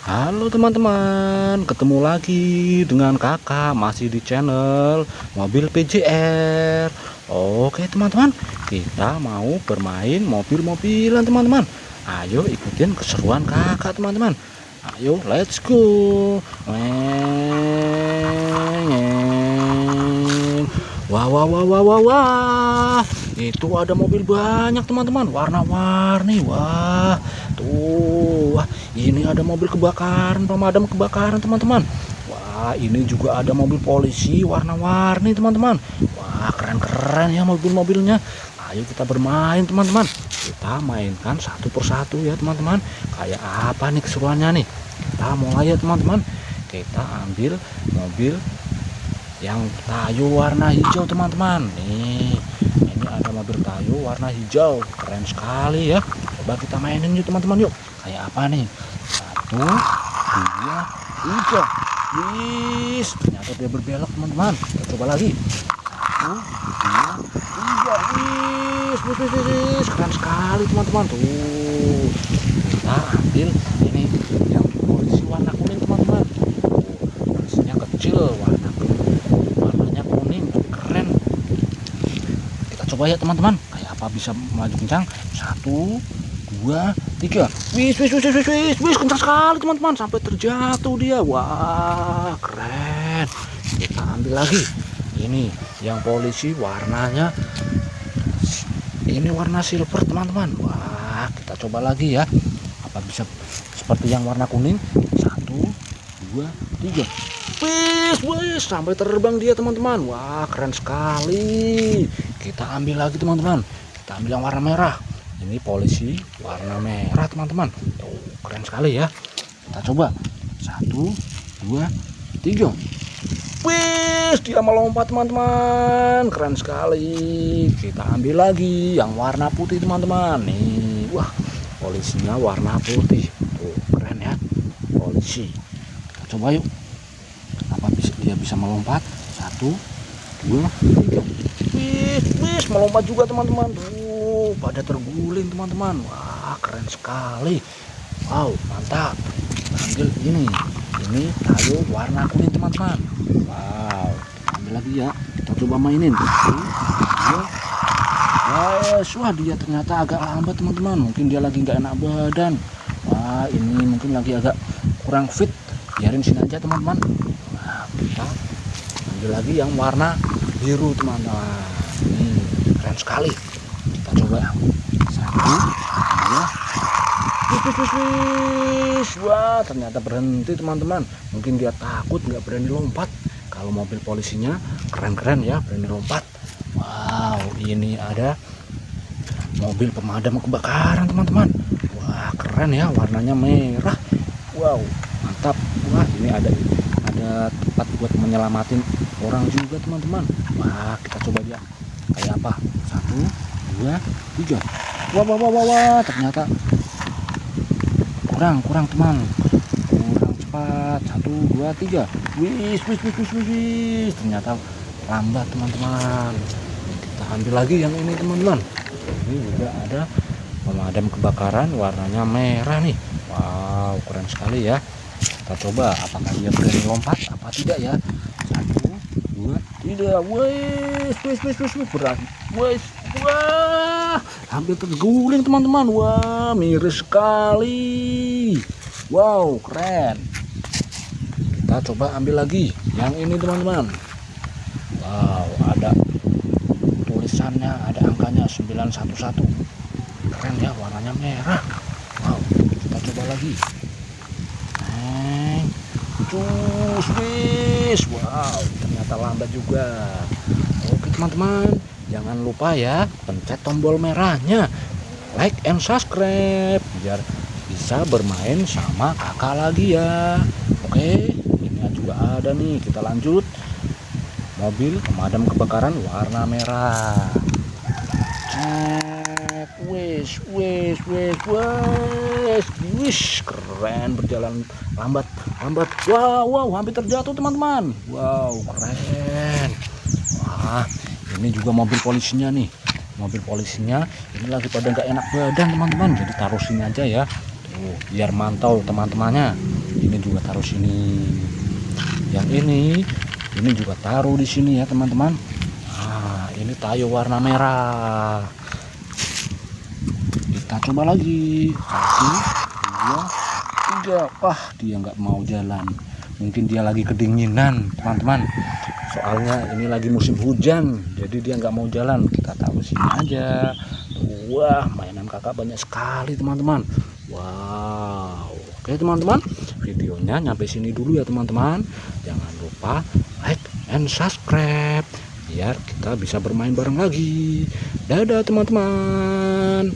Halo teman-teman, ketemu lagi dengan kakak masih di channel mobil PJR. Oke teman-teman, kita mau bermain mobil-mobilan teman-teman. Ayo ikutin keseruan kakak teman-teman. Ayo let's go. Wah wah wah wah wah wah, itu ada mobil banyak teman-teman, warna-warni. Wah tuh, wah ini ada mobil kebakaran, pemadam kebakaran teman-teman. Wah ini juga ada mobil polisi warna-warni teman-teman. Wah keren-keren ya mobil-mobilnya. Ayo kita bermain teman-teman, kita mainkan satu persatu ya teman-teman. Kayak apa nih keseruannya nih, kita mulai ya teman-teman. Kita ambil mobil yang Tayo warna hijau teman-teman. Nih ini ada mobil Tayo warna hijau, keren sekali ya. Coba kita mainin yuk teman-teman, yuk kayak apa nih. Satu dua tiga, wis ternyata dia berbelok teman-teman. Kita coba lagi. Satu dua tiga, wis keren sekali teman-teman. Tuh kita ambil ini yang polisi warna kuning teman-teman. Polisinya kecil, warnanya kuning, keren. Kita coba ya teman-teman, kayak apa bisa maju kencang. Satu dua tiga, wis kencang sekali teman-teman, sampai terjatuh dia. Wah keren. Kita ambil lagi ini yang polisi warnanya ini warna silver teman-teman. Wah kita coba lagi ya, apa bisa seperti yang warna kuning. Satu dua tiga, wis sampai terbang dia teman-teman. Wah keren sekali. Kita ambil lagi teman-teman, kita ambil yang warna merah. Ini polisi warna merah teman-teman. Tuh keren sekali ya. Kita coba. Satu dua tiga, wis dia melompat teman-teman, keren sekali. Kita ambil lagi yang warna putih teman-teman. Nih wah polisinya warna putih. Tuh keren ya polisi. Kita coba yuk, apa dia bisa melompat. Satu dua tiga, wis melompat juga teman-teman. Tuh pada terguling teman-teman. Wah keren sekali. Wow mantap. Ambil ini Tayo warna kuning teman-teman. Wow ambil lagi ya, kita coba mainin. Wah dia ternyata agak lambat teman-teman, mungkin dia lagi nggak enak badan. Wah ini mungkin lagi agak kurang fit, biarin sini aja teman-teman. Nah, kita ambil lagi yang warna biru teman-teman. Ini keren sekali. Kita coba. Satu dua, wah ternyata berhenti teman-teman, mungkin dia takut nggak berani lompat. Kalau mobil polisinya keren-keren ya, berani lompat. Wow ini ada mobil pemadam kebakaran teman-teman. Wah keren ya, warnanya merah. Wow mantap. Wah ini ada tempat buat menyelamatin orang juga teman-teman. Wah kita coba dia kayak apa. Satu dua tiga, wah ternyata kurang teman, kurang cepat. Satu dua tiga, wis ternyata lambat teman-teman. Kita ambil lagi yang ini teman-teman. Ini juga ada pemadam kebakaran warnanya merah nih. Wow keren sekali ya. Kita coba apakah dia berani lompat apa tidak ya. Satu dua tiga, wis berani. Wah hampir terguling teman-teman. Wah miris sekali. Wow keren. Kita coba ambil lagi yang ini teman-teman. Wow ada tulisannya, ada angkanya 911. Keren ya, warnanya merah. Wow kita coba lagi. Wis wow ternyata lambat juga. Oke teman-teman, jangan lupa ya pencet tombol merahnya, like and subscribe biar bisa bermain sama kakak lagi ya. Oke ini juga ada nih, kita lanjut. Mobil pemadam kebakaran warna merah. Wis keren, berjalan lambat. Wow hampir terjatuh teman-teman. Wow keren. Wah ini juga mobil polisinya nih. Mobil polisinya ini lagi pada nggak enak badan teman-teman, jadi taruh sini aja ya. Tuh biar mantau teman-temannya. Ini juga taruh sini. Yang ini juga taruh di sini ya teman-teman. Nah, ini tayo warna merah. Kita coba lagi. 1, 2, 3. Wah, dia nggak mau jalan. Mungkin dia lagi kedinginan teman-teman. Soalnya ini lagi musim hujan, jadi dia nggak mau jalan. Kita taruh sini aja. Wah, mainan kakak banyak sekali teman-teman. Wow. Oke teman-teman, videonya nyampe sini dulu ya teman-teman. Jangan lupa like and subscribe biar kita bisa bermain bareng lagi. Dadah teman-teman.